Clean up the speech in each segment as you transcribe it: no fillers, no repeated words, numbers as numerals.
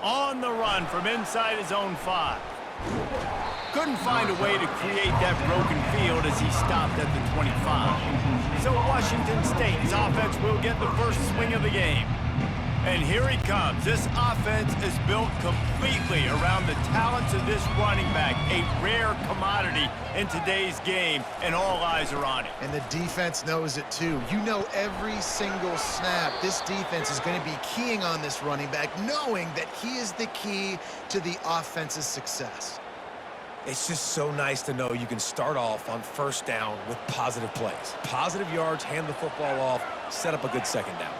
On the run from inside his own 5. Couldn't find a way to create that broken field as he stopped at the 25. So Washington State's offense will get the first swing of the game. And here he comes. This offense is built completely around the talents of this running back, a rare commodity in today's game, and all eyes are on it. And the defense knows it too. You know every single snap, this defense is going to be keying on this running back, knowing that he is the key to the offense's success. It's just so nice to know you can start off on first down with positive plays. Positive yards, hand the football off, set up a good second down.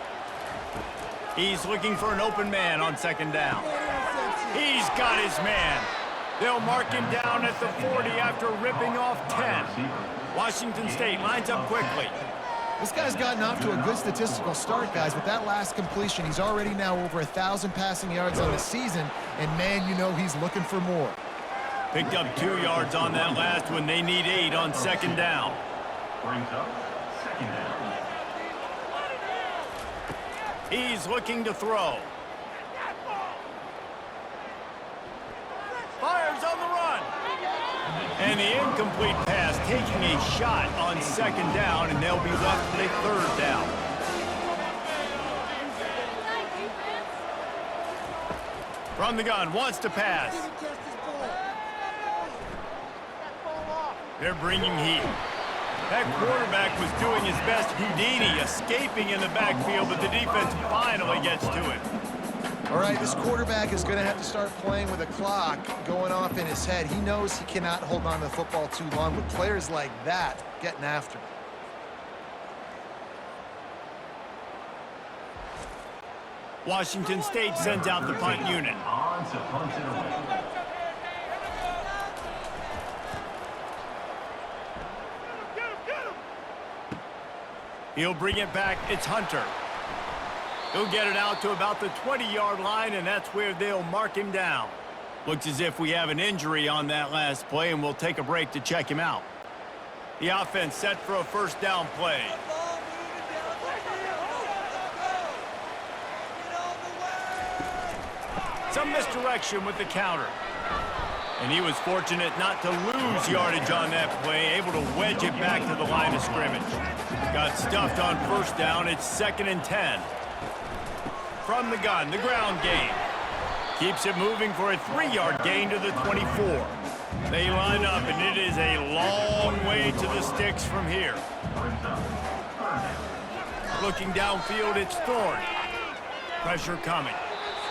He's looking for an open man on second down. He's got his man. They'll mark him down at the 40 after ripping off 10. Washington State lines up quickly. This guy's gotten off to a good statistical start, guys. With that last completion, he's already now over 1,000 passing yards on the season, and man, you know he's looking for more. Picked up 2 yards on that last one. They need 8 on second down. Brings up second down. He's looking to throw. Fires on the run. And the incomplete pass taking a shot on second down, and they'll be left with a third down. From the gun, wants to pass. They're bringing heat. That quarterback was doing his best Houdini, escaping in the backfield, but the defense finally gets to it. All right, this quarterback is going to have to start playing with a clock going off in his head. He knows he cannot hold on to the football too long with players like that getting after him. Washington State sends out the punt unit. On to punt it away. He'll bring it back. It's Hunter. He'll get it out to about the 20-yard line, and that's where they'll mark him down. Looks as if we have an injury on that last play, and we'll take a break to check him out. The offense set for a first down play. Some misdirection with the counter. And he was fortunate not to lose yardage on that play, able to wedge it back to the line of scrimmage. Got stuffed on first down. It's 2nd and 10. From the gun, the ground game. Keeps it moving for a 3-yard gain to the 24. They line up, and it is a long way to the sticks from here. Looking downfield, it's Thorne. Pressure coming.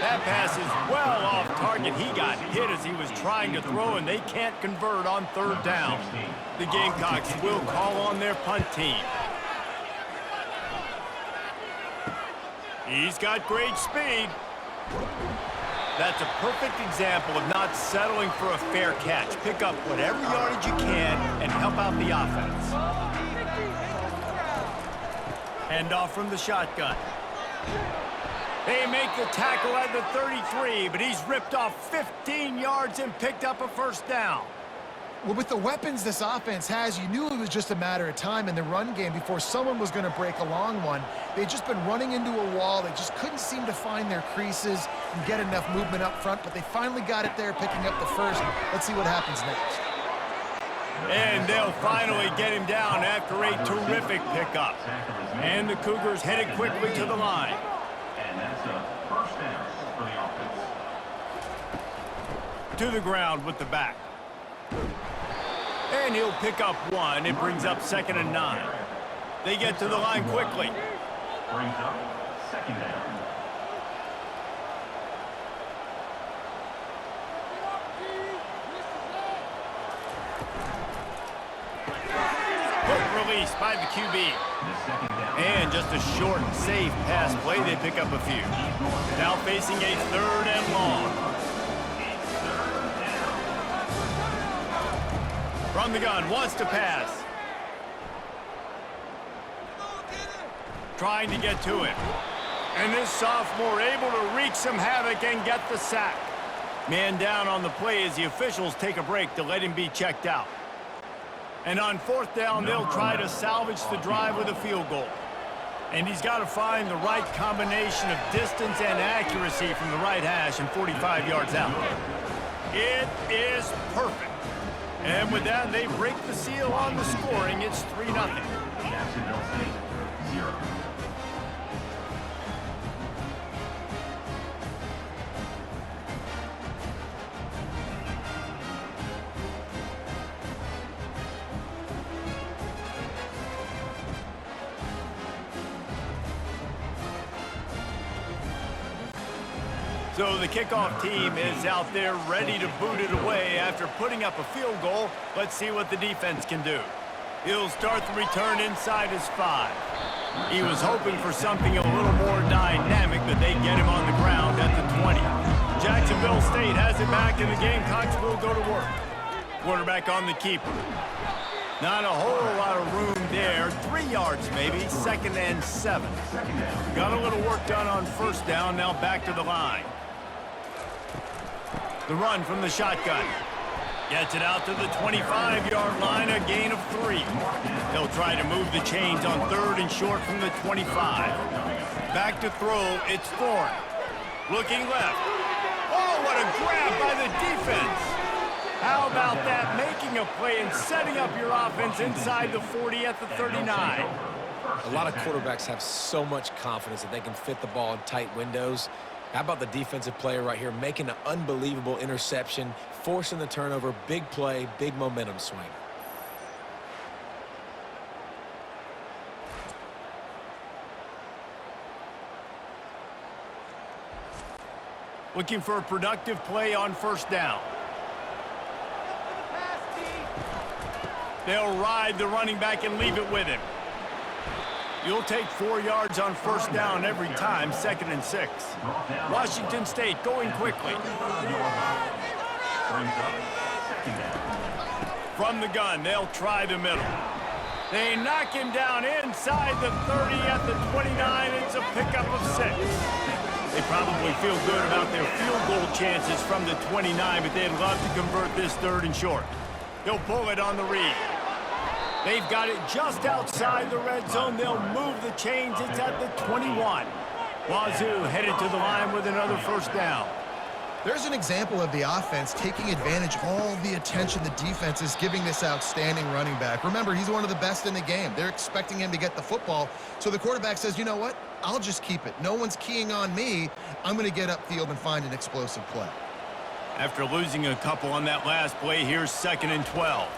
That pass is well off target. He got hit as he was trying to throw, and they can't convert on third down. The Gamecocks will call on their punt team. He's got great speed. That's a perfect example of not settling for a fair catch. Pick up whatever yardage you can and help out the offense. Handoff from the shotgun. They make the tackle at the 33, but he's ripped off 15 yards and picked up a first down. Well, with the weapons this offense has, you knew it was just a matter of time in the run game before someone was going to break a long one. They'd just been running into a wall. They just couldn't seem to find their creases and get enough movement up front, but they finally got it there, picking up the first. Let's see what happens next. And they'll finally get him down after a terrific pickup. And the Cougars headed quickly to the line. And that's a first down for the offense. To the ground with the back. And he'll pick up one. It brings up 2nd and 9. They get to the line quickly. Brings up second down. Quick release by the QB. The second down. And just a short, safe pass play. They pick up a few. Now facing a 3rd and long. From the gun, wants to pass. Trying to get to it. And this sophomore able to wreak some havoc and get the sack. Man down on the play as the officials take a break to let him be checked out. And on 4th down, they'll try to salvage the drive with a field goal. And he's got to find the right combination of distance and accuracy from the right hash and 45 yards out. It is perfect. And with that, they break the seal on the scoring. It's 3-0. Jacksonville State, 0. So the kickoff team is out there ready to boot it away after putting up a field goal. Let's see what the defense can do. He'll start the return inside his 5. He was hoping for something a little more dynamic, but they get him on the ground at the 20. Jacksonville State has it back, and the Gamecocks will go to work. Quarterback on the keeper. Not a whole lot of room there. 3 yards maybe, 2nd and 7. Got a little work done on first down, now back to the line. The run from the shotgun. Gets it out to the 25-yard line, a gain of 3. They'll try to move the chains on 3rd and short from the 25. Back to throw, it's Thorne. Looking left. Oh, what a grab by the defense. How about that? Making a play and setting up your offense inside the 40 at the 39. A lot of quarterbacks have so much confidence that they can fit the ball in tight windows. How about the defensive player right here making an unbelievable interception, forcing the turnover, big play, big momentum swing. Looking for a productive play on first down. They'll ride the running back and leave it with him. You'll take 4 yards on first down every time, 2nd and 6. Washington State going quickly. From the gun, they'll try the middle. They knock him down inside the 30 at the 29. It's a pickup of 6. They probably feel good about their field goal chances from the 29, but they'd love to convert this 3rd and short. They'll pull it on the read. They've got it just outside the red zone. They'll move the chains. It's at the 21. Wazoo headed to the line with another first down. There's an example of the offense taking advantage of all the attention the defense is giving this outstanding running back. Remember, he's one of the best in the game. They're expecting him to get the football. So the quarterback says, you know what? I'll just keep it. No one's keying on me. I'm going to get upfield and find an explosive play. After losing a couple on that last play, here's 2nd and 12.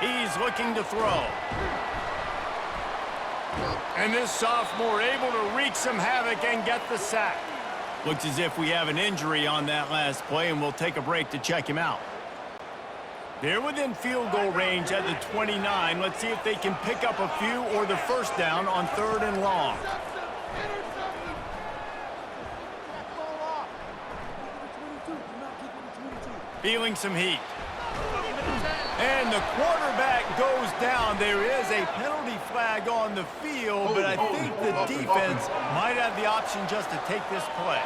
He's looking to throw. And this sophomore able to wreak some havoc and get the sack. Looks as if we have an injury on that last play, and we'll take a break to check him out. They're within field goal range at the 29. Let's see if they can pick up a few or the first down on 3rd and long. Feeling some heat. And the quarterback goes down. There is a penalty flag on the field, but I think the defense might have the option just to take this play.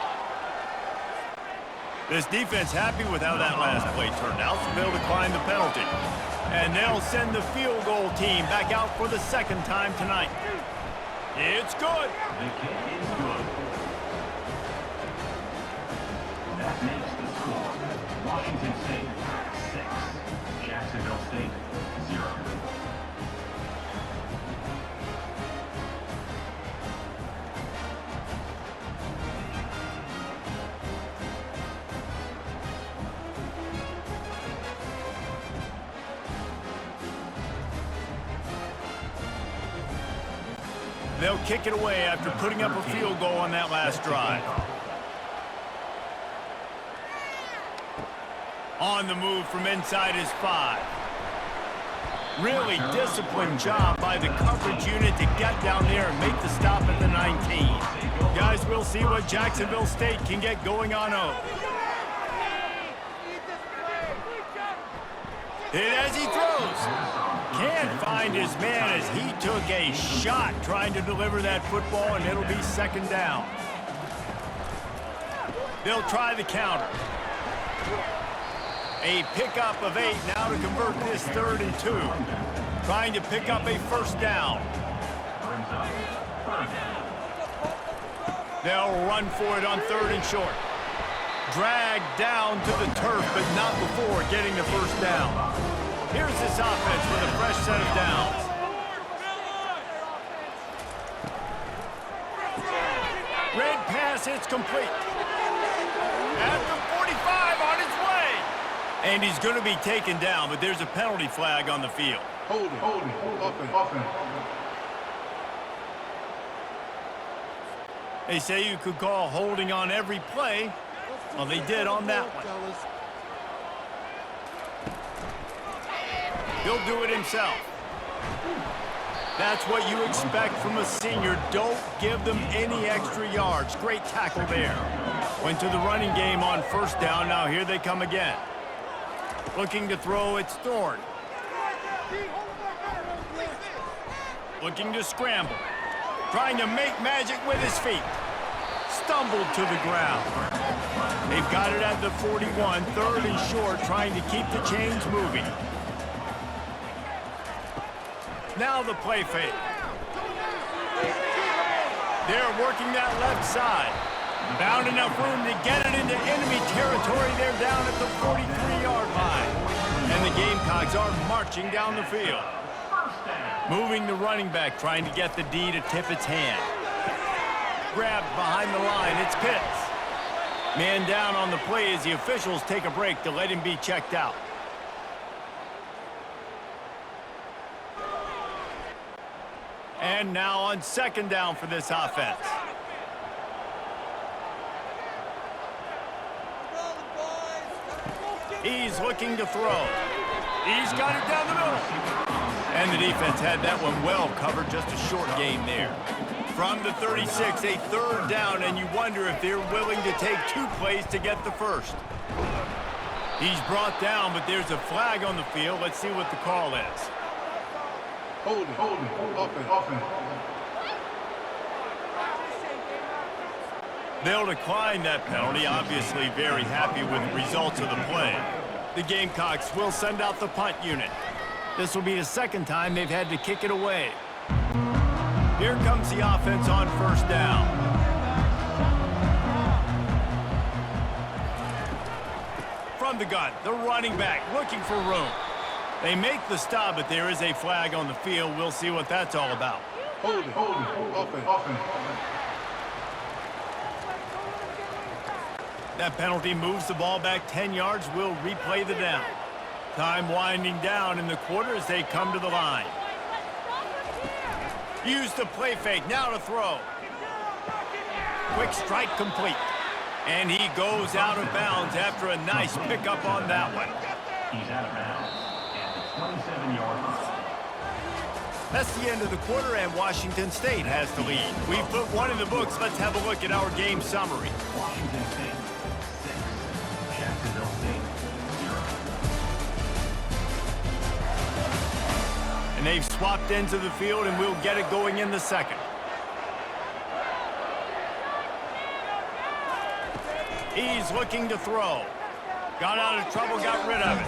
This defense happy with how that last play turned out, so they'll decline the penalty. And they'll send the field goal team back out for the 2nd time tonight. It's good. The kick is good. That makes the score Washington State 6, Jacksonville State 0. They'll kick it away after putting up a field goal on that last drive. On the move from inside his 5. Really disciplined job by the coverage unit to get down there and make the stop at the 19. Guys, we'll see what Jacksonville State can get going on 0. Hit as he throws. Can't find his man as he took a shot trying to deliver that football, and it'll be 2nd down. They'll try the counter. A pickup of 8 now to convert this 3rd and 2. Trying to pick up a first down. third down. They'll run for it on 3rd and short. Dragged down to the turf, but not before getting the first down. Here's this offense with a fresh set of downs. Red pass, it's complete. At the 45, on his way. And he's going to be taken down, but there's a penalty flag on the field. Holding, offense. They say you could call holding on every play. Well, they did on that one. He'll do it himself. That's what you expect from a senior. Don't give them any extra yards. Great tackle there. Went to the running game on 1st down. Now here they come again. Looking to throw, it's Thorne. Looking to scramble. Trying to make magic with his feet. Stumbled to the ground. They've got it at the 41, 3rd and short, trying to keep the chains moving. Now the play fake. They're working that left side. Found enough room to get it into enemy territory. They're down at the 43-yard line. And the Gamecocks are marching down the field. Moving the running back, trying to get the D to tip its hand. Grabbed behind the line, it's Pitts. Man down on the play as the officials take a break to let him be checked out. And now on 2nd down for this offense. He's looking to throw. He's got it down the middle. And the defense had that one well covered, just a short gain there. From the 36, a 3rd down, and you wonder if they're willing to take 2 plays to get the first. He's brought down, but there's a flag on the field. Let's see what the call is. Holding, offense. They'll decline that penalty, obviously very happy with the results of the play. The Gamecocks will send out the punt unit. This will be the 2nd time they've had to kick it away. Here comes the offense on 1st down. From the gun, the running back looking for room. They make the stop, but there is a flag on the field. We'll see what that's all about. Holding, offense. That penalty moves the ball back 10 yards. We'll replay the down. Time winding down in the quarter as they come to the line. Use the play fake, now to throw. Quick strike complete. And he goes out of bounds after a nice pickup on that one. He's out of bounds at the 27-yard line. That's the end of the quarter, and Washington State has the lead. We've put one in the books. Let's have a look at our game summary. Washington State 6, Jacksonville State 0. And they've swapped into the field, and we'll get it going in the 2nd. He's looking to throw. Got out of trouble, got rid of it.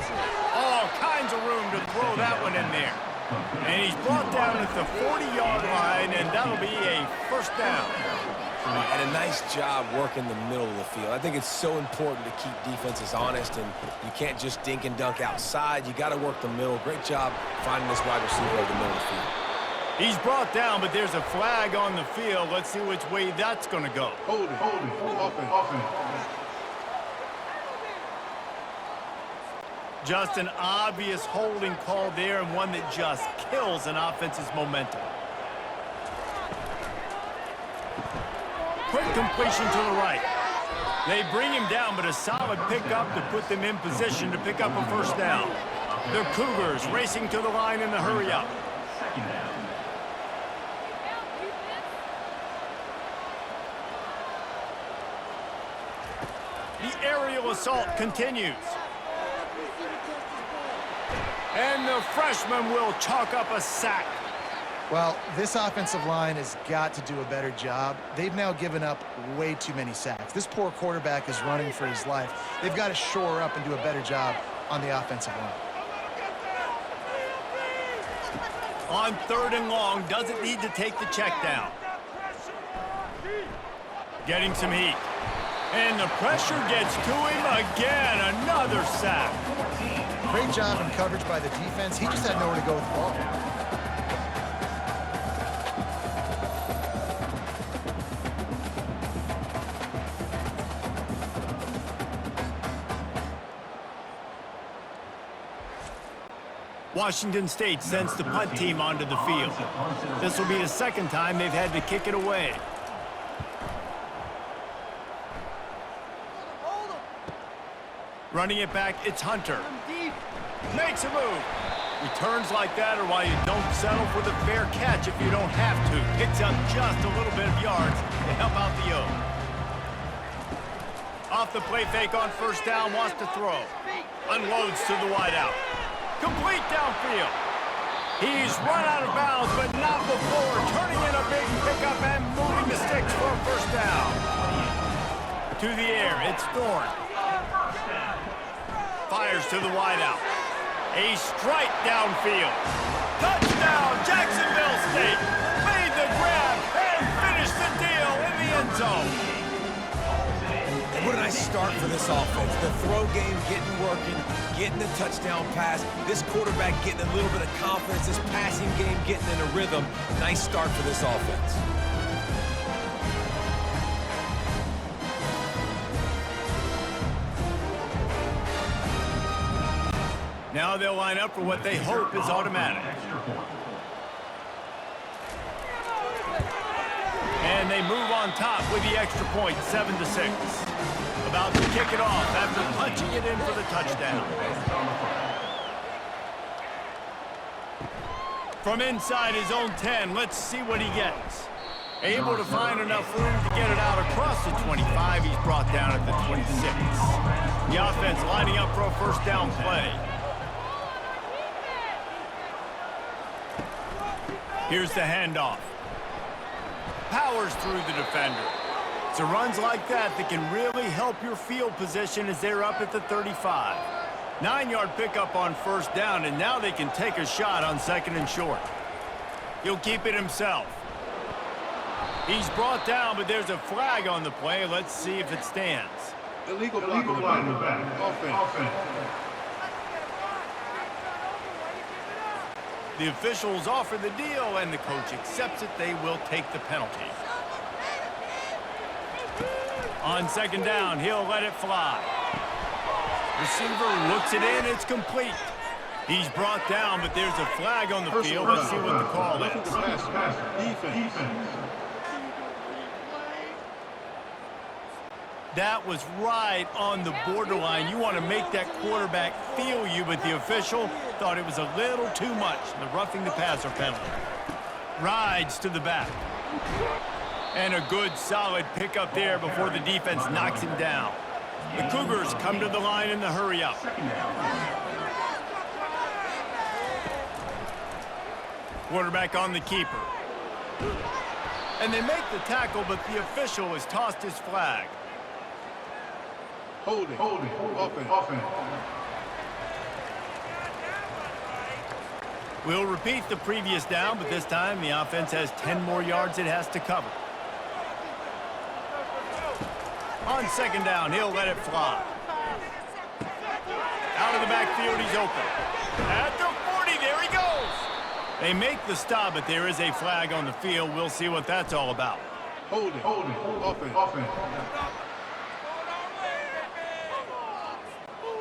All kinds of room to throw that one in there. And he's brought down at the 40-yard line, and that'll be a 1st down. And a nice job working the middle of the field. I think it's so important to keep defenses honest, and you can't just dink and dunk outside. You got to work the middle. Great job finding this wide receiver over the middle of the field. He's brought down, but there's a flag on the field. Let's see which way that's going to go. Holding, offense. Just an obvious holding call there, and one that just kills an offense's momentum. Quick completion to the right. They bring him down, but a solid pickup to put them in position to pick up a 1st down. The Cougars racing to the line in the hurry-up. 2nd down. The aerial assault continues. And the freshman will chalk up a sack. Well, this offensive line has got to do a better job. They've now given up way too many sacks. This poor quarterback is running for his life. They've got to shore up and do a better job on the offensive line. On 3rd and long, doesn't need to take the check down. Getting some heat. And the pressure gets to him again. Another sack. Great job in coverage by the defense. He just had nowhere to go with the ball. Washington State sends the punt team onto the field. This will be the second time they've had to kick it away. Running it back, it's Hunter. Makes a move. Returns like that are why you don't settle for the fair catch if you don't have to. Picks up just a little bit of yards to help out the O. Off the play fake on first down, wants to throw. Unloads to the wideout. Complete downfield. He's run out of bounds, but not before turning in a big pickup and moving the sticks for a first down. To the air, it's Thorne. Fires to the wideout. A strike downfield. Touchdown, Jacksonville State. Made the grab and finished the deal in the end zone. What a nice start for this offense. The throw game getting working, getting the touchdown pass. This quarterback getting a little bit of confidence. This passing game getting in a rhythm. Nice start for this offense. Now they'll line up for what they hope is automatic. And they move on top with the extra point, 7-6. About to kick it off after punching it in for the touchdown. From inside his own 10, let's see what he gets. Able to find enough room to get it out across the 25. He's brought down at the 26. The offense lining up for a first down play. Here's the handoff. Powers through the defender. It's runs like that can really help your field position as they're up at the 35. 9-yard pickup on first down, and now they can take a shot on second and short. He'll keep it himself. He's brought down, but there's a flag on the play. Let's see if it stands. Illegal block in the back. Offense. The officials offer the deal, and the coach accepts it. They will take the penalty. On second down, he'll let it fly. Receiver looks it in. It's complete. He's brought down, but there's a flag on the field. Let's see what the call is. Defense. That was right on the borderline. You want to make that quarterback feel you, but the official thought it was a little too much. The roughing the passer penalty. Rides to the back. And a good, solid pickup there before the defense knocks him down. The Cougars come to the line in the hurry-up. Quarterback on the keeper. And they make the tackle, but the official has tossed his flag. Holding. Offense. We'll repeat the previous down, but this time the offense has 10 more yards it has to cover. On second down, he'll let it fly. Out of the backfield, he's open. At the 40, there he goes. They make the stop, but there is a flag on the field. We'll see what that's all about. Holding. Offense.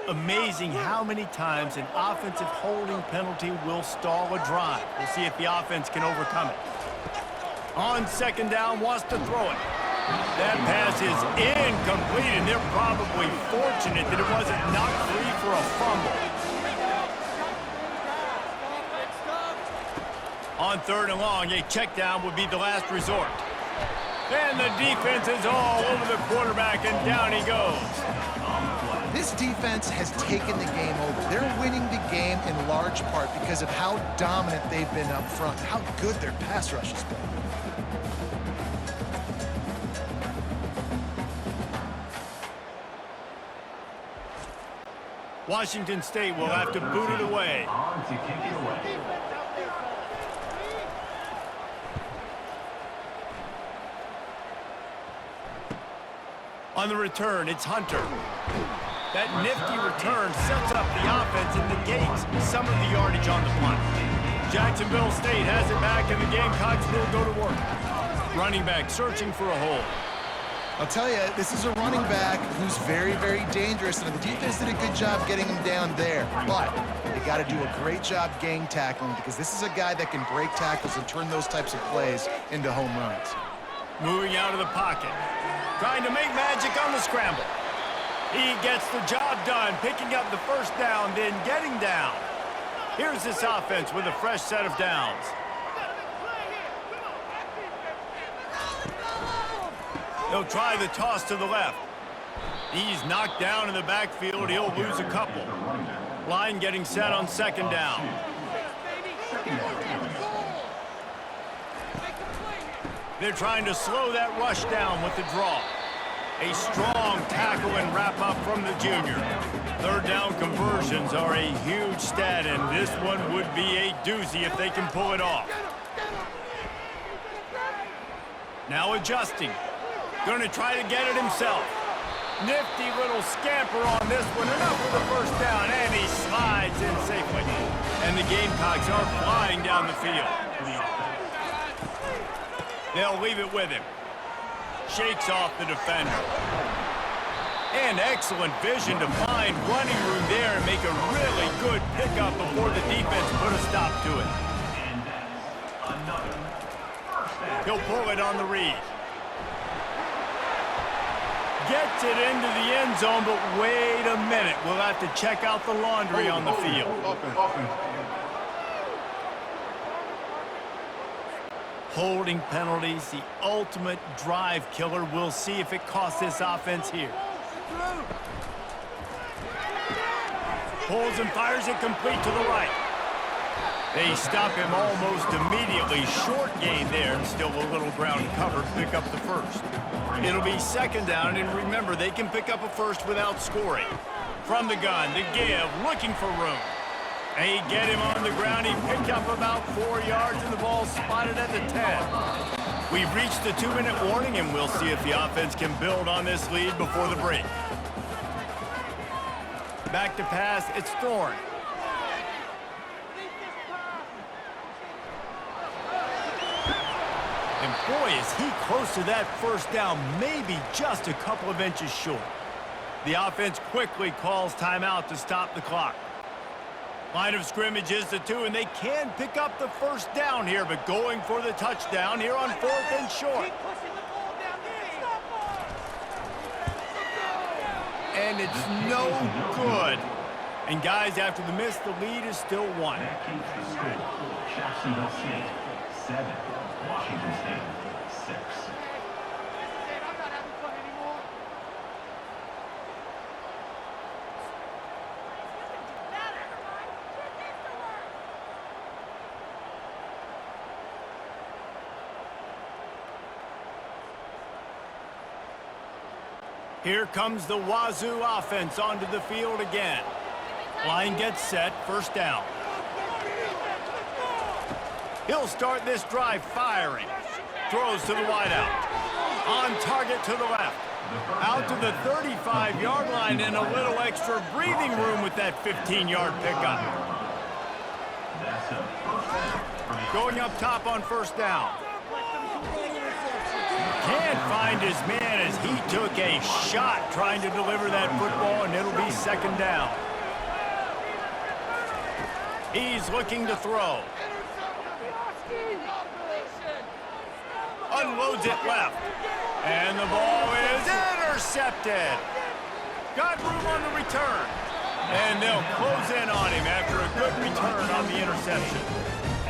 Amazing how many times an offensive holding penalty will stall a drive. We'll see if the offense can overcome it. On second down, wants to throw it. That pass is incomplete, and they're probably fortunate that it wasn't knocked free for a fumble. On third and long, a check down would be the last resort. And the defense is all over the quarterback, and down he goes. This defense has taken the game over. They're winning the game in large part because of how dominant they've been up front, how good their pass rush has been. Washington State will have to boot it away. On to kick it away. On the return, it's Hunter. That nifty return sets up the offense and negates some of the yardage on the punt. Jacksonville State has it back, and the Gamecocks will go to work. Running back searching for a hole. I'll tell you, this is a running back who's very, very dangerous, and the defense did a good job getting him down there. But they got to do a great job gang tackling, because this is a guy that can break tackles and turn those types of plays into home runs. Moving out of the pocket. Trying to make magic on the scramble. He gets the job done, picking up the first down, then getting down. Here's this offense with a fresh set of downs. He'll try the toss to the left. He's knocked down in the backfield. He'll lose a couple. Line getting set on second down. They're trying to slow that rush down with the draw. A strong tackle and wrap up from the junior. Third down conversions are a huge stat, and this one would be a doozy if they can pull it off. Now adjusting. Going to try to get it himself. Nifty little scamper on this one. Enough for the first down, and he slides in safely. And the Gamecocks are flying down the field. They'll leave it with him. Shakes off the defender. And excellent vision to find running room there and make a really good pickup before the defense put a stop to it. He'll pull it on the read. Gets it into the end zone, but wait a minute. We'll have to check out the laundry on the field. Holding penalties, the ultimate drive killer. We'll see if it costs this offense here. Pulls and fires it complete to the right. They stop him almost immediately. Short gain there, and still a little ground covered. Pick up the first. It'll be second down, and remember, they can pick up a first without scoring. From the gun, the give, looking for room. They get him on the ground. He picked up about 4 yards, and the ball spotted at the 10. We've reached the 2-minute warning, and we'll see if the offense can build on this lead before the break. Back to pass, it's Thorne. And boy, is he close to that first down, maybe just a couple of inches short. The offense quickly calls timeout to stop the clock. Line of scrimmage is the 2, and they can pick up the first down here, but going for the touchdown here on 4th and short. And it's no good. And guys, after the miss, the lead is still 1. That keeps the score. Jacksonville State 7, Washington State 6. Here comes the Wazoo offense onto the field again. Line gets set, first down. He'll start this drive firing. Throws to the wideout. On target to the left. Out to the 35-yard line, and a little extra breathing room with that 15-yard pickup. Going up top on first down. Can't find his man as he took a shot trying to deliver that football, and it'll be second down. He's looking to throw. Unloads it left. And the ball is intercepted. Got room on the return. And they'll close in on him after a good return on the interception.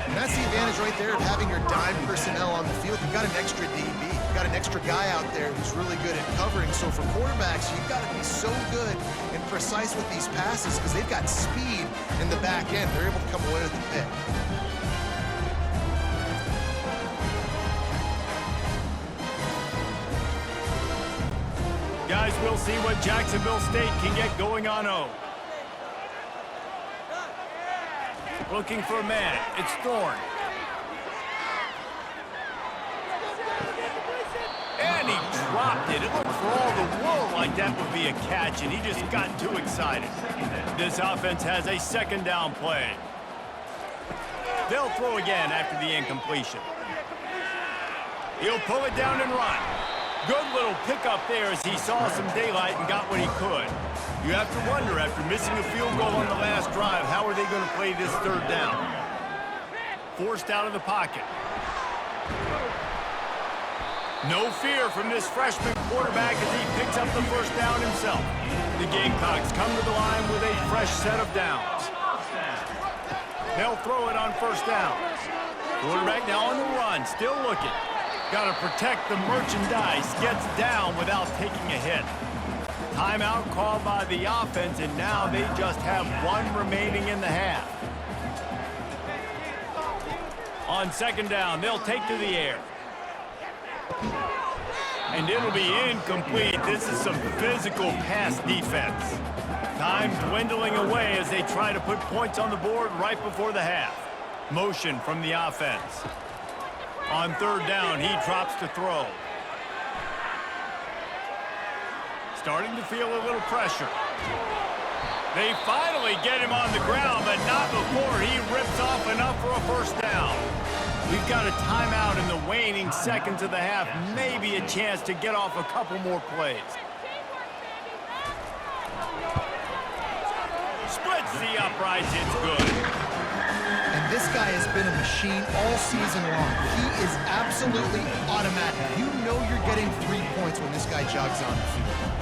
And that's the advantage right there of having your dime personnel on the field. You've got an extra DB. You've got an extra guy out there who's really good at covering. So for quarterbacks, you've got to be so good and precise with these passes because they've got speed in the back end. They're able to come away with the pick. Guys, we'll see what Jacksonville State can get going on O. Looking for a man. It's Thorne. And he dropped it. It looked for all the world like that would be a catch, and he just got too excited. This offense has a second down play. They'll throw again after the incompletion. He'll pull it down and run. Good little pickup there as he saw some daylight and got what he could. You have to wonder, after missing a field goal on the last drive, how are they going to play this third down? Forced out of the pocket. No fear from this freshman quarterback as he picks up the first down himself. The Gamecocks come to the line with a fresh set of downs. They'll throw it on first down. Quarterback now on the run, still looking. Got to protect the merchandise. Gets down without taking a hit. Timeout called by the offense, and now they just have one remaining in the half. On second down, they'll take to the air. And it'll be incomplete. This is some physical pass defense. Time dwindling away as they try to put points on the board right before the half. Motion from the offense. On third down, he drops to throw. Starting to feel a little pressure. They finally get him on the ground, but not before he rips off enough for a first down. We've got a timeout in the waning seconds of the half. Maybe a chance to get off a couple more plays. Splits the uprights. It's good. And this guy has been a machine all season long. He is absolutely automatic. You know you're getting 3 points when this guy jogs on the field.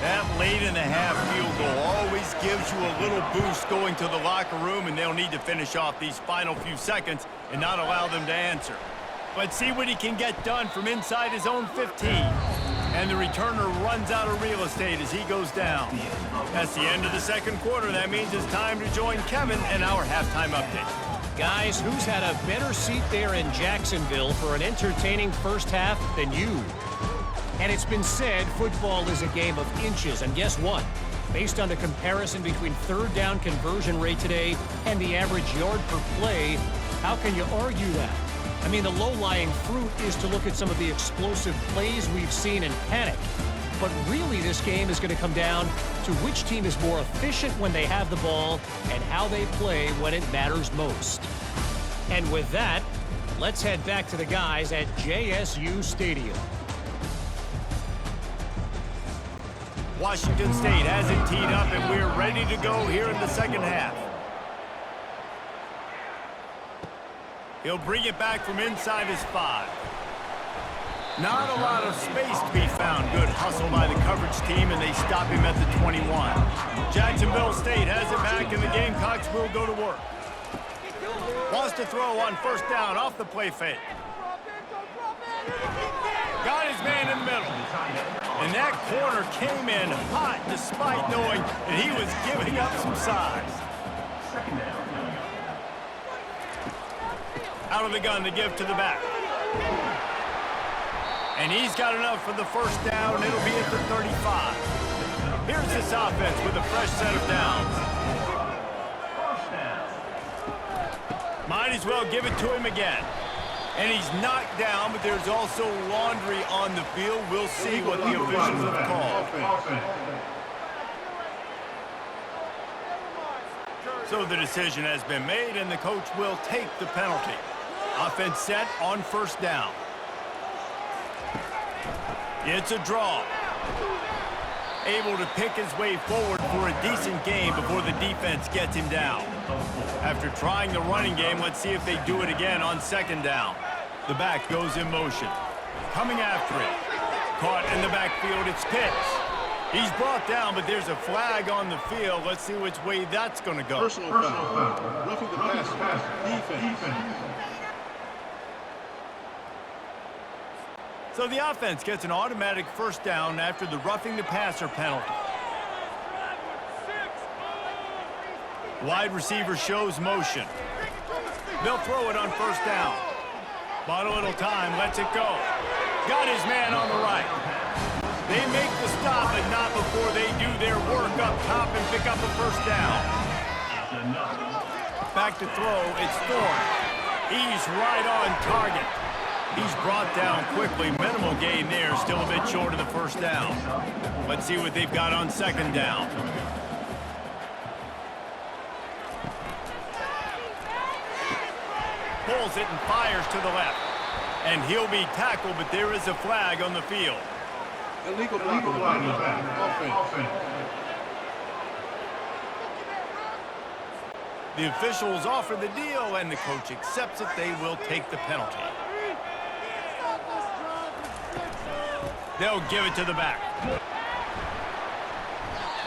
That late in the half field goal always gives you a little boost going to the locker room, and they'll need to finish off these final few seconds and not allow them to answer. But see what he can get done from inside his own 15. And the returner runs out of real estate as he goes down. That's the end of the second quarter. That means it's time to join Kevin and our halftime update. Guys, who's had a better seat there in Jacksonville for an entertaining first half than you? And it's been said football is a game of inches. And guess what? Based on the comparison between third down conversion rate today and the average yard per play, how can you argue that? I mean, the low-lying fruit is to look at some of the explosive plays we've seen and panic. But really, this game is going to come down to which team is more efficient when they have the ball and how they play when it matters most. And with that, let's head back to the guys at JSU Stadium. Washington State has it teed up, and we're ready to go here in the second half. He'll bring it back from inside his 5. Not a lot of space to be found. Good hustle by the coverage team, and they stop him at the 21. Jacksonville State has it back, and the Gamecocks will go to work. Wants to throw on first down off the play fake. Got his man in the middle. And that corner came in hot despite knowing that he was giving up some size. Out of the gun to give to the back. And he's got enough for the first down. It'll be at the 35. Here's this offense with a fresh set of downs. Might as well give it to him again. And he's knocked down, but there's also laundry on the field. We'll see what the officials have called. So the decision has been made, and the coach will take the penalty. Offense set on first down. It's a draw. Able to pick his way forward for a decent game before the defense gets him down. After trying the running game, let's see if they do it again on second down. The back goes in motion. Coming after it. Caught in the backfield, it's Pitts. He's brought down, but there's a flag on the field. Let's see which way that's going to go. Personal foul. Roughing the pass. Defense. So the offense gets an automatic first down after the roughing the passer penalty. Wide receiver shows motion. They'll throw it on first down. Bought a little time, lets it go. Got his man on the right. They make the stop, but not before they do their work up top and pick up a first down. Back to throw, it's Thorne. He's right on target. He's brought down quickly. Minimal gain there, still a bit short of the first down. Let's see what they've got on second down. Pulls it and fires to the left. And he'll be tackled, but there is a flag on the field. Illegal offense. The officials offer the deal, and the coach accepts it. They will take the penalty. They'll give it to the back.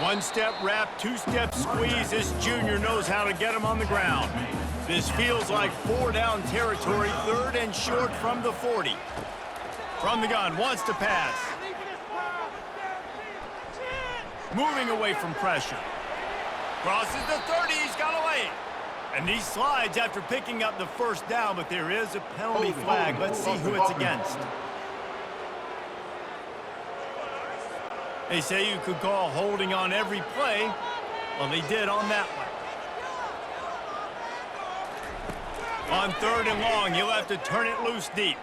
One-step wrap, two-step squeeze. This junior knows how to get him on the ground. This feels like four-down territory, third and short from the 40. From the gun, wants to pass. Moving away from pressure. Crosses the 30, he's got away. And he slides after picking up the first down, but there is a penalty flag. Let's see who it's against. They say you could call holding on every play. Well, they did on that one. On third and long, he'll have to turn it loose deep.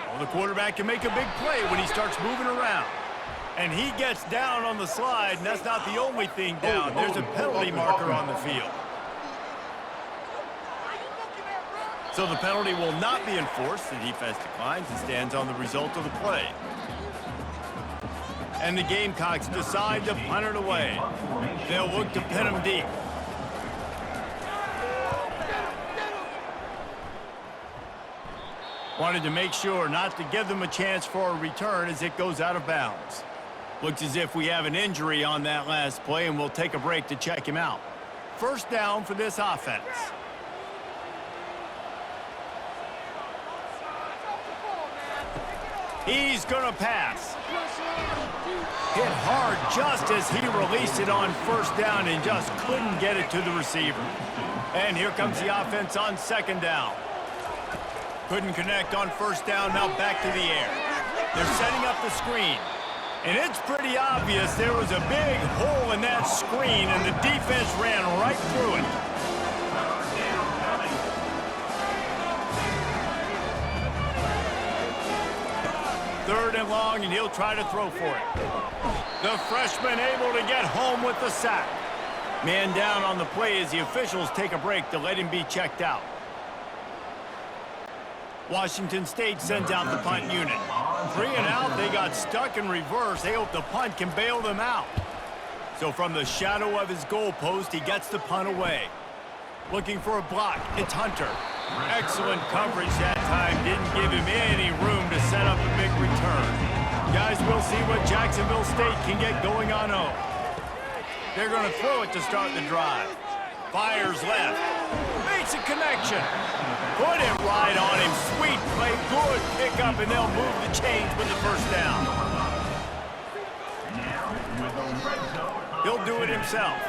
Well, the quarterback can make a big play when he starts moving around. And he gets down on the slide, and that's not the only thing down. There's a penalty marker on the field. So the penalty will not be enforced. The defense declines and stands on the result of the play. And the Gamecocks decide to punt it away. They'll look to pin him deep. Wanted to make sure not to give them a chance for a return as it goes out of bounds. Looks as if we have an injury on that last play, and we'll take a break to check him out. First down for this offense. He's gonna pass. Hit hard just as he released it on first down and just couldn't get it to the receiver. And here comes the offense on second down. Couldn't connect on first down, now back to the air. They're setting up the screen. And it's pretty obvious there was a big hole in that screen, and the defense ran right through it. Third and long, and he'll try to throw for it. The freshman able to get home with the sack. Man down on the play as the officials take a break to let him be checked out. Washington State sends out the punt unit. 3 and out, they got stuck in reverse. They hope the punt can bail them out. So from the shadow of his goalpost, he gets the punt away. Looking for a block, it's Hunter. Excellent coverage that time, didn't give him any room to set up a big return. Guys, we'll see what Jacksonville State can get going on home. They're going to throw it to start the drive. Fires left. Makes a connection. Put it right on him. Sweet play. Good pickup, and they'll move the chains with the first down. He'll do it himself.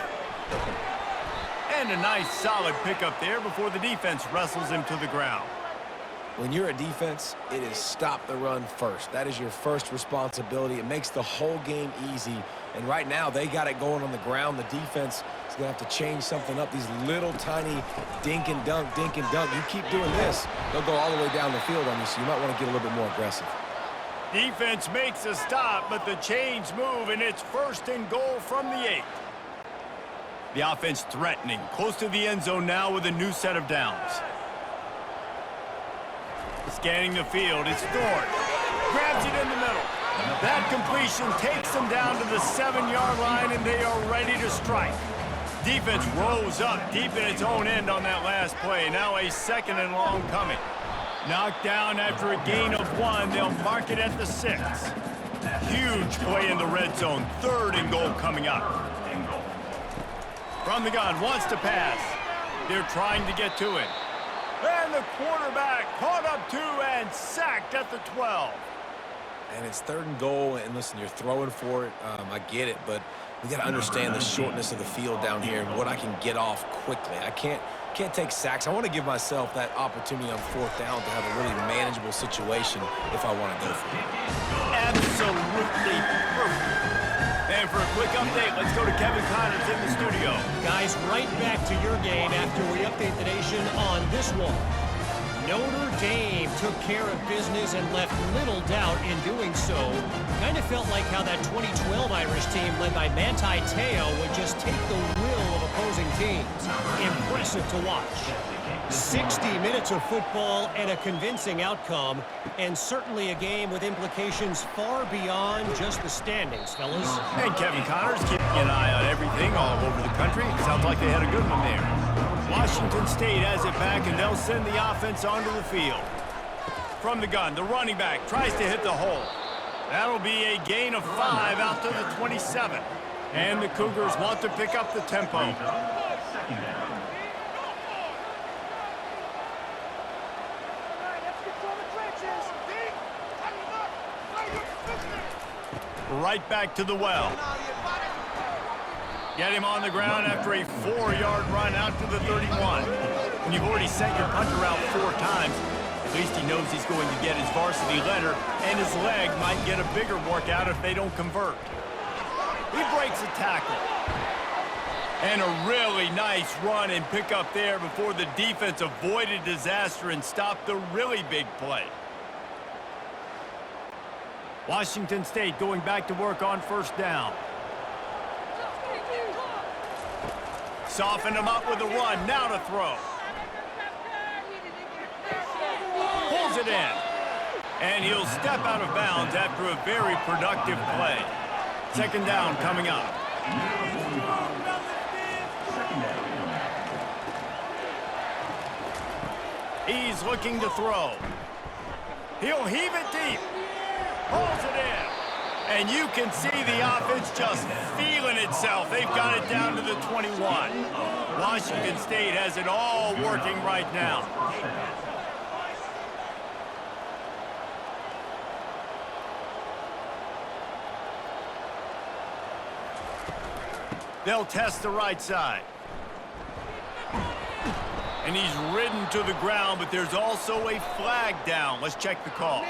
And a nice solid pickup there before the defense wrestles him to the ground. When you're a defense, it is stop the run first. That is your first responsibility. It makes the whole game easy. And right now, they got it going on the ground. The defense is going to have to change something up. These little tiny dink and dunk, dink and dunk. You keep doing this, they'll go all the way down the field on you, so you might want to get a little bit more aggressive. Defense makes a stop, but the chains move, and it's first and goal from the 8. The offense threatening, close to the end zone now with a new set of downs. Scanning the field, it's Thorne. Grabs it in the middle. That completion takes them down to the 7-yard line, and they are ready to strike. Defense rose up deep in its own end on that last play. Now a second and long coming. Knocked down after a gain of 1. They'll mark it at the 6. Huge play in the red zone. Third and goal coming up. From the gun, wants to pass. They're trying to get to it. And the quarterback caught up 2 and sacked at the 12. And it's third and goal, and listen, you're throwing for it. I get it, but We got to understand the shortness of the field down here and what I can get off quickly. I can't take sacks. I want to give myself that opportunity on fourth down to have a really manageable situation if I want to go for it. Absolutely perfect. And for a quick update, let's go to Kevin Connors in the studio. Guys, right back to your game after we update the nation on this one. Notre Dame took care of business and left little doubt in doing so. Kind of felt like how that 2012 Irish team led by Manti Te'o would just take the will of opposing teams. Impressive to watch. 60 minutes of football and a convincing outcome, and certainly a game with implications far beyond just the standings, fellas. And Kevin Connors keeping an eye on everything all over the country. Sounds like they had a good one there. Washington State has it back, and they'll send the offense onto the field. From the gun, the running back tries to hit the hole. That'll be a gain of 5 out to the 27. And the Cougars want to pick up the tempo. Right back to the well. Get him on the ground after a 4-yard run out to the 31. When you've already sent your punter out 4 times, at least he knows he's going to get his varsity letter, and his leg might get a bigger workout if they don't convert. He breaks a tackle. And a really nice run and pick up there before the defense avoided disaster and stopped the really big play. Washington State going back to work on first down. Soften him up with a run. Now to throw. Pulls it in. And he'll step out of bounds after a very productive play. Second down coming up. He's looking to throw. He'll heave it deep. Pulls it in. And you can see the offense just feeling itself. They've got it down to the 21. Washington State has it all working right now. They'll test the right side. And he's ridden to the ground, but there's also a flag down. Let's check the call.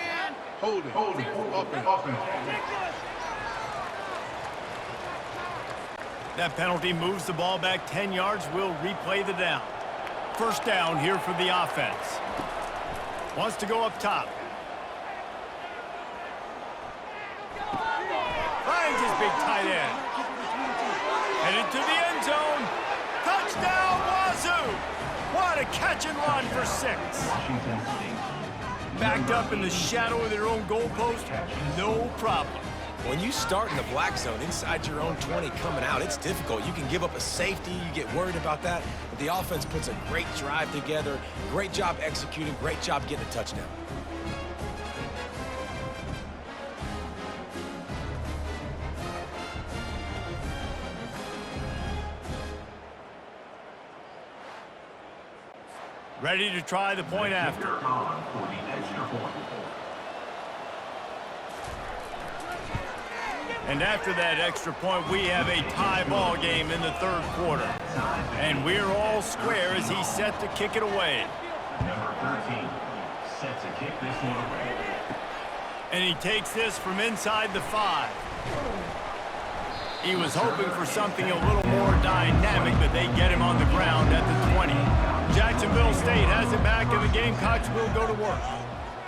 Holding. Offense. That penalty moves the ball back 10 yards. We'll replay the down. First down here for the offense. Wants to go up top. Finds his big tight end. Headed to the end zone. Touchdown, Wazoo! What a catch and run for 6. Backed up in the shadow of their own goalpost, no problem. When you start in the black zone inside your own 20 coming out, it's difficult. You can give up a safety, you get worried about that, but the offense puts a great drive together, great job executing, great job getting a touchdown. Ready to try the point after. And after that extra point, we have a tie ball game in the third quarter. And we're all square as he's set to kick it away. Number 13, set to kick this one away. And he takes this from inside the 5. He was hoping for something a little more dynamic, but they get him on the ground at the 20. Jacksonville State has it back, and the Gamecocks will go to work.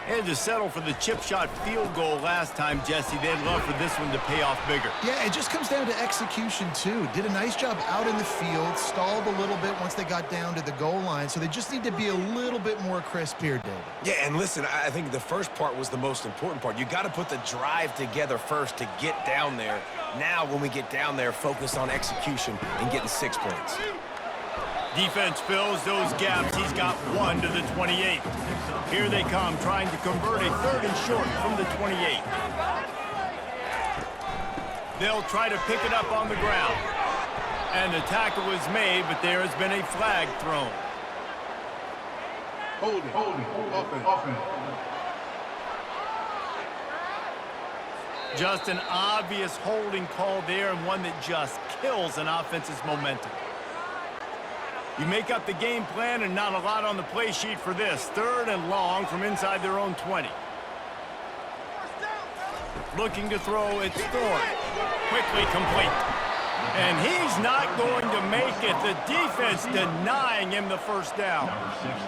They had to settle for the chip shot field goal last time, Jesse. They'd love for this one to pay off bigger. Yeah, it just comes down to execution, too. Did a nice job out in the field, stalled a little bit once they got down to the goal line, so they just need to be a little bit more crisp here, David. Yeah, and listen, I think the first part was the most important part. You got to put the drive together first to get down there. Now, when we get down there, focus on execution and getting 6 points. Defense fills those gaps. He's got 1 to the 28. Here they come, trying to convert a 3rd and short from the 28. They'll try to pick it up on the ground. And the tackle was made, but there has been a flag thrown. Holding. Offense. Just an obvious holding call there, and one that just kills an offense's momentum. You make up the game plan and not a lot on the play sheet for this. 3rd and long from inside their own 20. Looking to throw, it's Thorne. Quickly complete. And he's not going to make it. The defense denying him the first down.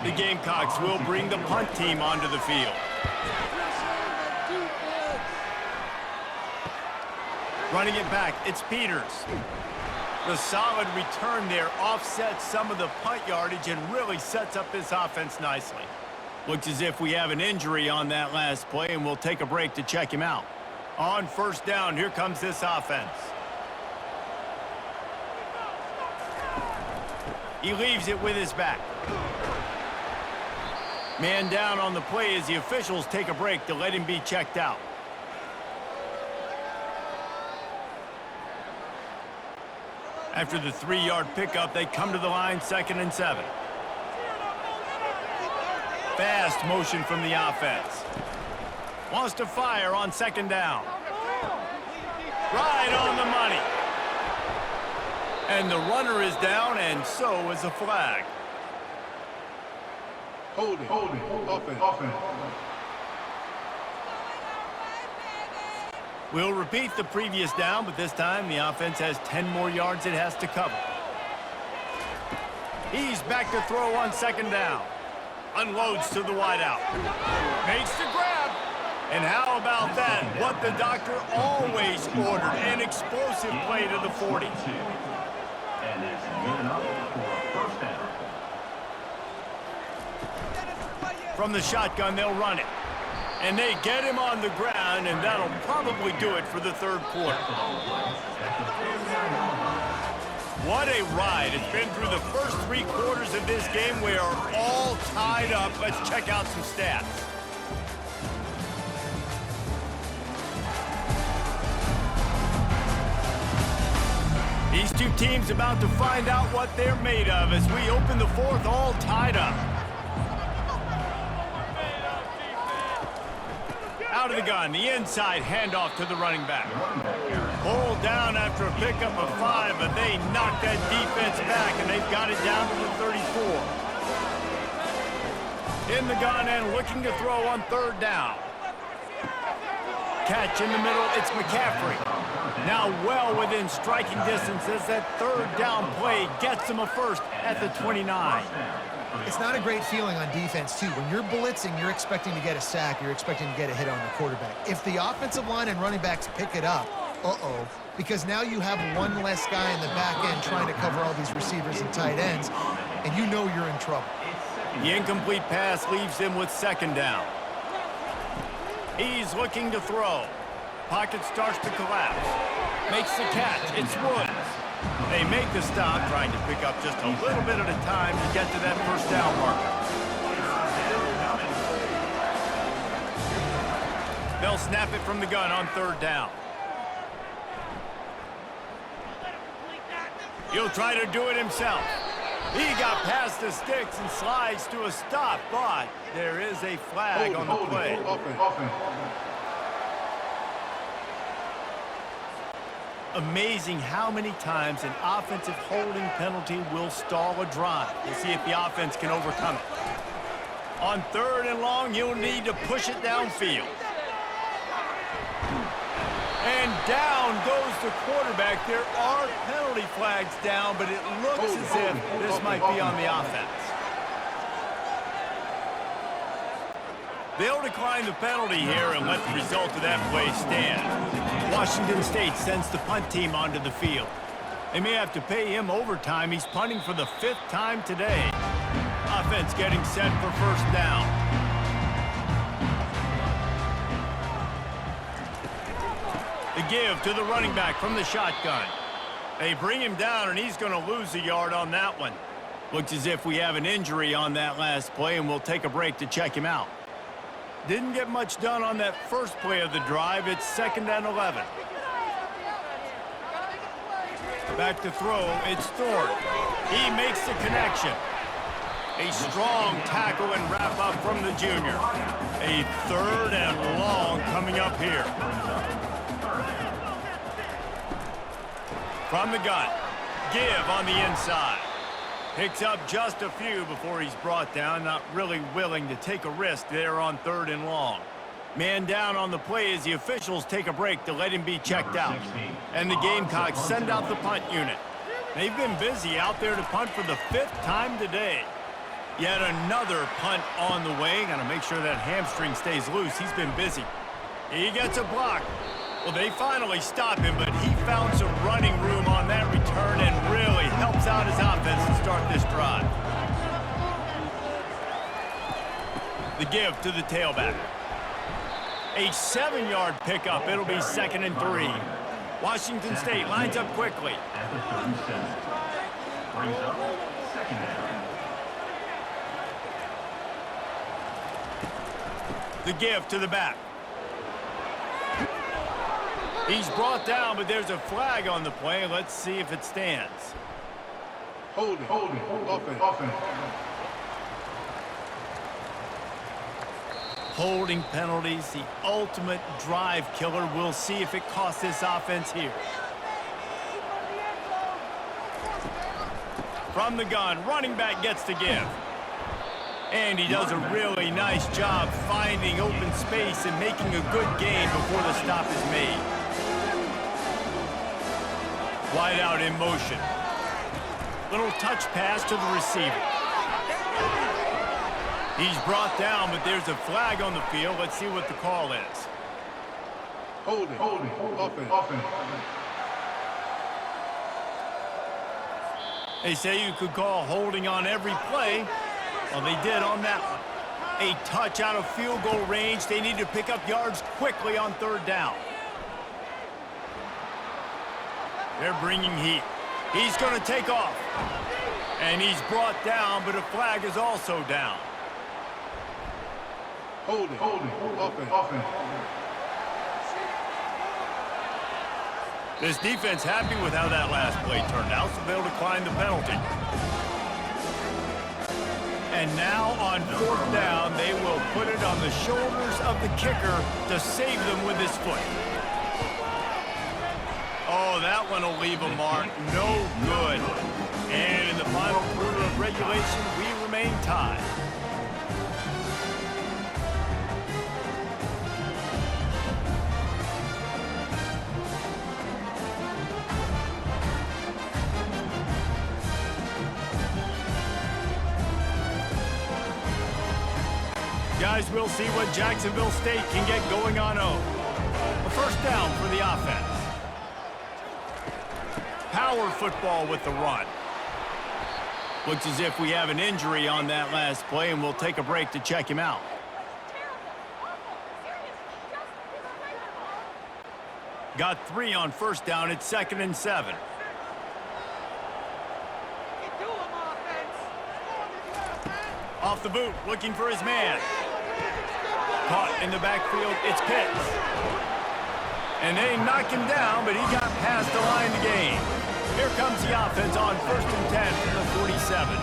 The Gamecocks will bring the punt team onto the field. Running it back, it's Peters. The solid return there offsets some of the punt yardage and really sets up this offense nicely. Looks as if we have an injury on that last play, and we'll take a break to check him out. On 1st down, here comes this offense. He leaves it with his back. Man down on the play as the officials take a break to let him be checked out. After the 3-yard pickup, they come to the line, 2nd and 7. Fast motion from the offense. Wants to fire on 2nd down. Right on the money. And the runner is down, and so is a flag. Holding. Offense. We'll repeat the previous down, but this time the offense has 10 more yards it has to cover. He's back to throw on 2nd down. Unloads to the wideout. Makes the grab. And how about that? What the doctor always ordered, an explosive play to the 40. And it's good enough for a 1st down. From the shotgun, they'll run it. And they get him on the ground, and that'll probably do it for the 3rd quarter. What a ride. It's been through the first 3 quarters of this game. We are all tied up. Let's check out some stats. These two teams about to find out what they're made of as we open the 4th all tied up. Out of the gun, the inside handoff to the running back. Pulled down after a pickup of 5, but they knocked that defense back, and they've got it down to the 34. In the gun and looking to throw on 3rd down. Catch in the middle, it's McCaffrey. Now well within striking distance as that 3rd down play gets him a first at the 29. It's not a great feeling on defense, too. When you're blitzing, you're expecting to get a sack. You're expecting to get a hit on the quarterback. If the offensive line and running backs pick it up, because now you have one less guy in the back end trying to cover all these receivers and tight ends, and you know you're in trouble. The incomplete pass leaves him with 2nd down. He's looking to throw. Pocket starts to collapse. Makes the catch. It's Woods. They make the stop, trying to pick up just a little bit at a time to get to that 1st down marker. They'll snap it from the gun on 3rd down. He'll try to do it himself. He got past the sticks and slides to a stop, but there is a flag on the play. Offense. Amazing how many times an offensive holding penalty will stall a drive. We'll see if the offense can overcome it. On 3rd and long, you'll need to push it downfield. And down goes the quarterback. There are penalty flags down, but it looks as if this might be on the offense. They'll decline the penalty here and let the result of that play stand. Washington State sends the punt team onto the field. They may have to pay him overtime. He's punting for the 5th time today. Offense getting set for 1st down. The give to the running back from the shotgun. They bring him down, and he's going to lose a yard on that one. Looks as if we have an injury on that last play, and we'll take a break to check him out. Didn't get much done on that first play of the drive. It's 2nd and 11. Back to throw, it's Thorne. He makes the connection. A strong tackle and wrap up from the junior. A 3rd and long coming up here. From the gun, give on the inside. Picks up just a few before he's brought down, not really willing to take a risk there on 3rd and long. Man down on the play as the officials take a break to let him be checked out. And the Gamecocks send out the punt unit. They've been busy out there to punt for the 5th time today. Yet another punt on the way. Got to make sure that hamstring stays loose. He's been busy. He gets a block. Well, they finally stop him, but he found some running room on that return and really helps out his offense to start this drive. The give to the tailback. A 7-yard pickup. It'll be 2nd and 3. Washington State lines up quickly. At the 37. Brings up 2nd down. The give to the back. He's brought down, but there's a flag on the play. Let's see if it stands. Holding. Offense. Holding penalties, the ultimate drive killer. We'll see if it costs this offense here. From the gun, running back gets the give. And he does a really nice job finding open space and making a good gain before the stop is made. Wide out in motion. Little touch pass to the receiver. He's brought down, but there's a flag on the field. Let's see what the call is. Holding. Offense. They say you could call holding on every play. Well, they did on that one. A touch out of field goal range. They need to pick up yards quickly on 3rd down. They're bringing heat. He's going to take off. And he's brought down, but a flag is also down. Holding. Offense. This defense happy with how that last play turned out, so they'll decline the penalty. And now on 4th down, they will put it on the shoulders of the kicker to save them with his foot. Oh, that one will leave a mark. No good. And in the final quarter of regulation, we remain tied. Guys, we'll see what Jacksonville State can get going on 0. A 1st down for the offense. Power football with the run. Looks as if we have an injury on that last play, and we'll take a break to check him out. Got 3 on 1st down. It's 2nd and 7. Off the boot, looking for his man. Caught in the backfield, it's Pitts. And they knock him down, but he got past the line to gain. Here comes the offense on 1st and 10 from the 47.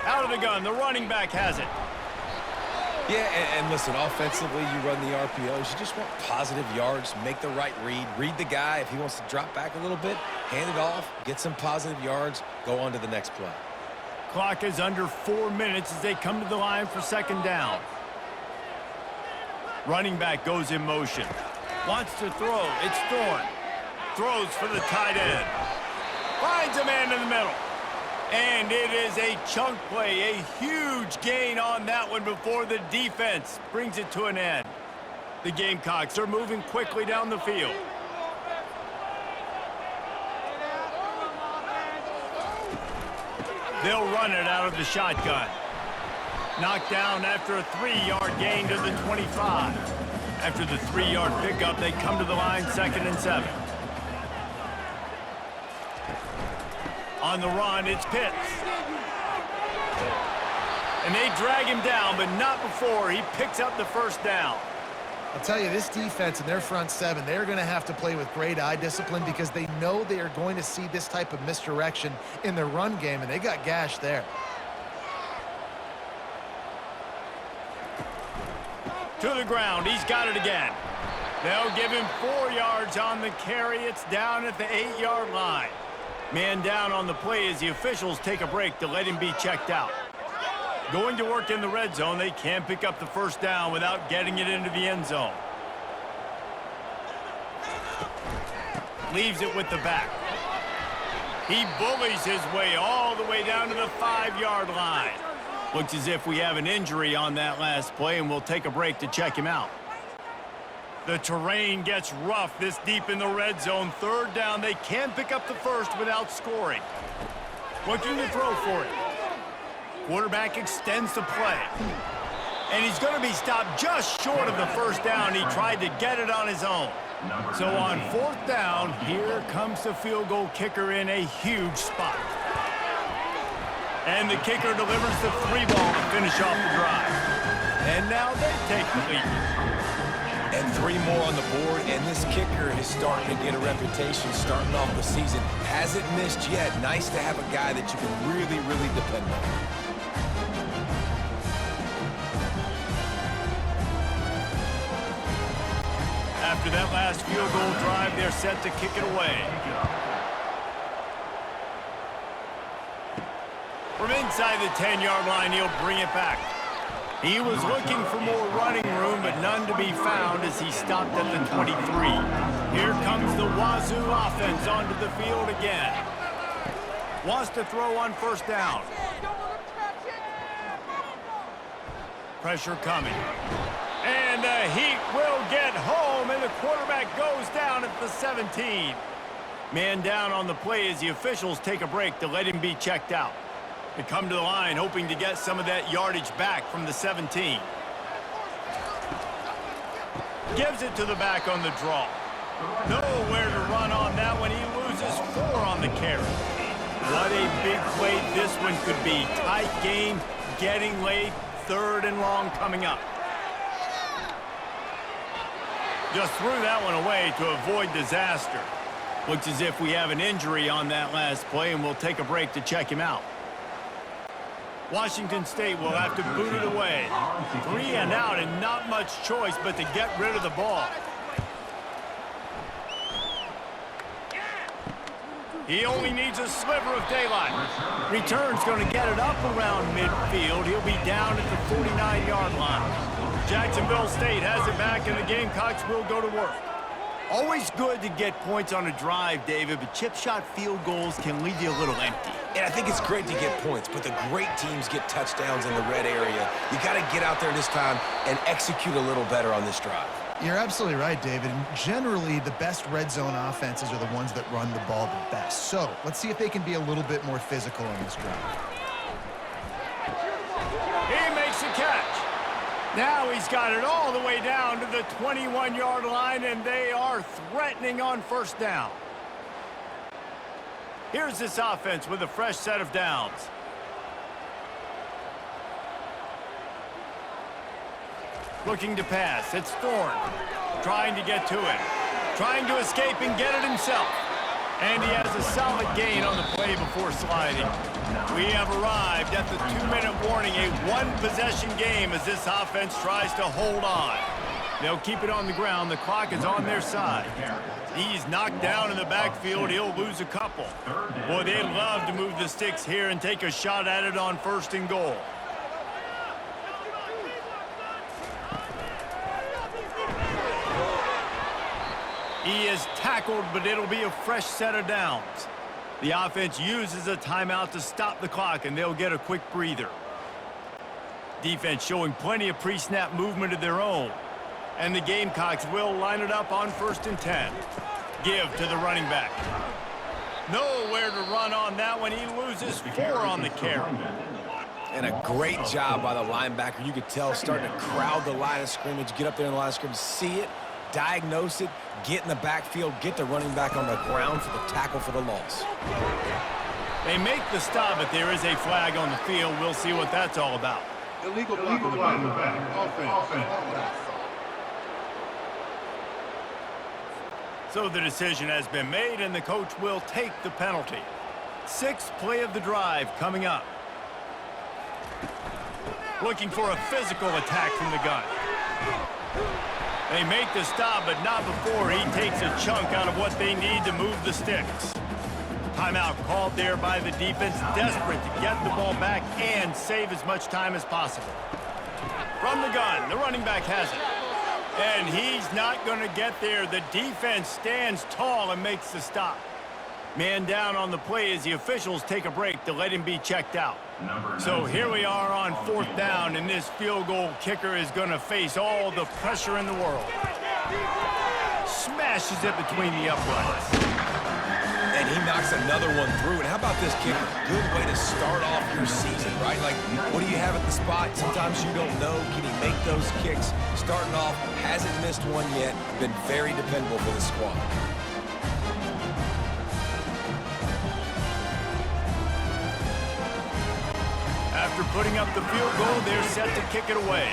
Out of the gun, the running back has it. Yeah, and listen, offensively, you run the RPOs. You just want positive yards, make the right read the guy. If he wants to drop back a little bit, hand it off, get some positive yards, go on to the next play. Clock is under 4 minutes as they come to the line for 2nd down. Running back goes in motion. Wants to throw. It's Thorne. Throws for the tight end. Finds a man in the middle. And it is a chunk play, a huge gain on that one before the defense brings it to an end. The Gamecocks are moving quickly down the field. They'll run it out of the shotgun. Knocked down after a 3-yard gain to the 25. After the 3-yard pickup, they come to the line 2nd and 7. On the run, it's Pitts. And they drag him down, but not before he picks up the 1st down. I'll tell you, this defense and their front 7, they're going to have to play with great eye discipline because they know they are going to see this type of misdirection in their run game, and they got gashed there. To the ground, he's got it again. They'll give him 4 yards on the carry. It's down at the 8-yard line. Man down on the play as the officials take a break to let him be checked out. Going to work in the red zone, they can't pick up the first down without getting it into the end zone. Leaves it with the back. He bullies his way all the way down to the 5-yard line. Looks as if we have an injury on that last play, and we'll take a break to check him out. The terrain gets rough this deep in the red zone. 3rd down, they can't pick up the first without scoring. Looking to throw for it. Quarterback extends the play. And he's going to be stopped just short of the first down. He tried to get it on his own. So on 4th down, here comes the field goal kicker in a huge spot. And the kicker delivers the 3 ball to finish off the drive. And now they take the lead. And 3 more on the board, and this kicker is starting to get a reputation starting off the season. Hasn't missed yet. Nice to have a guy that you can really, really depend on. After that last field goal drive, they're set to kick it away. From inside the 10-yard line, he'll bring it back. He was looking for more running room, but none to be found as he stopped at the 23. Here comes the Wazoo offense onto the field again. Wants to throw on 1st down. Pressure coming. And the Heat will get home, and the quarterback goes down at the 17. Man down on the play as the officials take a break to let him be checked out. They come to the line hoping to get some of that yardage back from the 17. Gives it to the back on the draw. Nowhere to run on that one. He loses 4 on the carry. What a big play this one could be. Tight game, getting late, 3rd and long coming up. Just threw that one away to avoid disaster. Looks as if we have an injury on that last play, and we'll take a break to check him out. Washington State will have to boot it away. 3 and out, and not much choice but to get rid of the ball. He only needs a sliver of daylight. Return's going to get it up around midfield. He'll be down at the 49-yard line. Jacksonville State has it back, and the Gamecocks will go to work. Always good to get points on a drive, David, but chip shot field goals can leave you a little empty. And I think it's great to get points, but the great teams get touchdowns in the red area. You got to get out there this time and execute a little better on this drive. You're absolutely right, David. And generally, the best red zone offenses are the ones that run the ball the best. So let's see if they can be a little bit more physical on this drive. He makes the catch. Now he's got it all the way down to the 21-yard line, and they are threatening on 1st down. Here's this offense with a fresh set of downs. Looking to pass. It's Thorne. Trying to get to it. Trying to escape and get it himself. And he has a solid gain on the play before sliding. We have arrived at the 2-minute warning, a 1-possession game as this offense tries to hold on. They'll keep it on the ground. The clock is on their side. He's knocked down in the backfield. He'll lose a couple. Boy, they'd love to move the sticks here and take a shot at it on 1st and goal. He is tackled, but it'll be a fresh set of downs. The offense uses a timeout to stop the clock, and they'll get a quick breather. Defense showing plenty of pre-snap movement of their own. And the Gamecocks will line it up on 1st and 10. Give to the running back. Nowhere to run on that one. He loses 4 on the carry. And a great job by the linebacker. You could tell starting to crowd the line of scrimmage, get up there in the line of scrimmage, see it, diagnose it, get in the backfield, get the running back on the ground for the tackle for the loss. They make the stop, but there is a flag on the field. We'll see what that's all about. Illegal block on the back. Offense. So the decision has been made, and the coach will take the penalty. 6th play of the drive coming up. Looking for a physical attack from the gun. They make the stop, but not before he takes a chunk out of what they need to move the sticks. Timeout called there by the defense, desperate to get the ball back and save as much time as possible. From the gun, the running back has it. And he's not going to get there. The defense stands tall and makes the stop. Man down on the play as the officials take a break to let him be checked out. So here we are on 4th down, and this field goal kicker is going to face all the pressure in the world. Smashes it between the uprights. And he knocks another one through. And how about this kicker? Good way to start off your season, right? Like, what do you have at the spot? Sometimes you don't know. Can he make those kicks? Starting off, hasn't missed one yet. Been very dependable for the squad. After putting up the field goal, they're set to kick it away.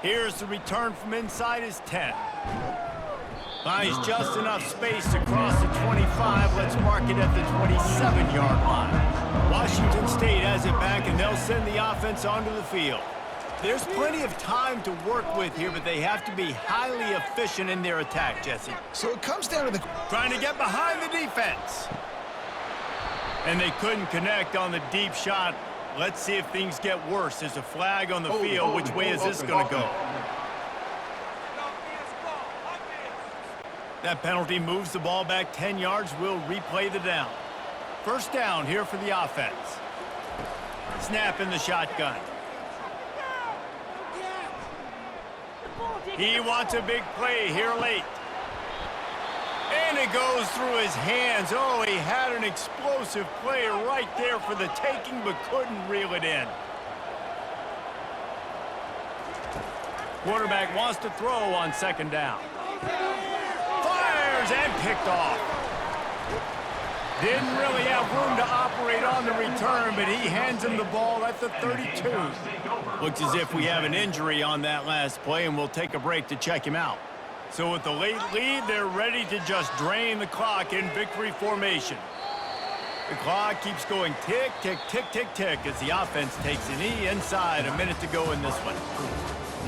Here's the return from inside his 10. Finds just enough space to cross the 25. Let's mark it at the 27-yard line. Washington State has it back, and they'll send the offense onto the field. There's plenty of time to work with here, but they have to be highly efficient in their attack, Jesse. So it comes down to the... Trying to get behind the defense. And they couldn't connect on the deep shot. Let's see if things get worse. There's a flag on the field. Which way is this going to go? That penalty moves the ball back 10 yards. We'll replay the down. First down here for the offense. Snap in the shotgun. He wants a big play here late. And it goes through his hands. Oh, he had an explosive play right there for the taking, but couldn't reel it in. Quarterback wants to throw on 2nd down. Fires and picked off. Didn't really have room to operate on the return, but he hands him the ball at the 32. Looks as if we have an injury on that last play, and we'll take a break to check him out. So with the late lead, they're ready to just drain the clock in victory formation. The clock keeps going tick, tick, tick, tick, tick as the offense takes a knee inside. A minute to go in this one.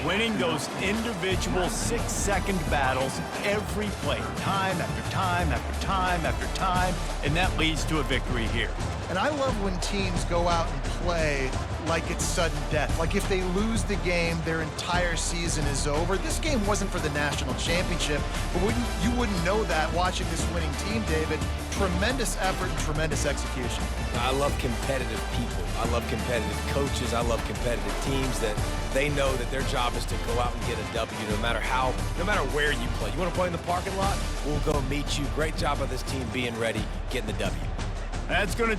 Winning those individual 6-second battles every play, time after time after time after time, and that leads to a victory here. And I love when teams go out and play like it's sudden death. Like if they lose the game, their entire season is over. This game wasn't for the national championship, but you wouldn't know that watching this winning team, David. Tremendous effort and tremendous execution. I love competitive people. I love competitive coaches. I love competitive teams that they know that their job is to go out and get a W no matter where you play. You want to play in the parking lot? We'll go meet you. Great job of this team being ready, getting the W. That's going to